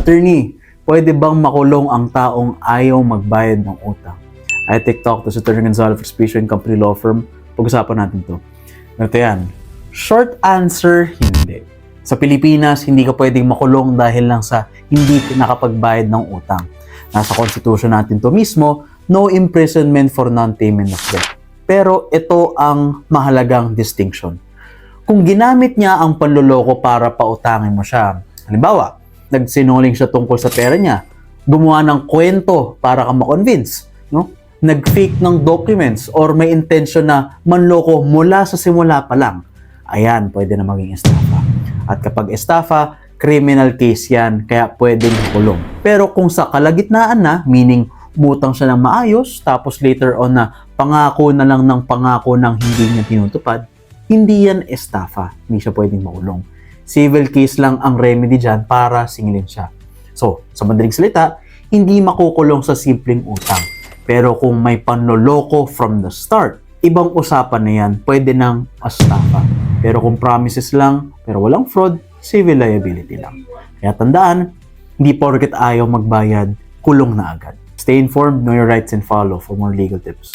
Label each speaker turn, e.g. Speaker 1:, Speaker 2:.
Speaker 1: Attorney, pwede bang makulong ang taong ayaw magbayad ng utang? I TikTok to sa Attorney Gonzalo for Special and Company Law Firm. Pag-usapan natin to. Ito yan. Short answer, hindi. Sa Pilipinas, hindi ka pwedeng makulong dahil lang sa hindi nakapagbayad ng utang. Nasa konstitusyon natin to mismo, no imprisonment for non-payment of debt. Pero ito ang mahalagang distinction. Kung ginamit niya ang panloloko para pautangin mo siya, halimbawa, nagsinungaling siya tungkol sa pera niya, gumawa ng kwento para ka ma-convince, no? Nag-fake ng documents or may intention na manloko mula sa simula pa lang, ayan, pwede na maging estafa. At kapag estafa, criminal case yan, kaya pwedeng kulong. Pero kung sa kalagitnaan na, meaning umutang siya ng maayos, tapos later on na pangako na lang ng pangako ng hindi niya tinutupad, hindi yan estafa, hindi siya pwedeng makulong. Civil case lang ang remedy dyan para singilin siya. So, sa madaling salita, hindi makukulong sa simpleng utang. Pero kung may panloloko from the start, ibang usapan na yan, pwede nang estafa. Pero kung promises lang, pero walang fraud, civil liability lang. Kaya tandaan, hindi porket ayaw magbayad, kulong na agad. Stay informed, know your rights, and follow for more legal tips.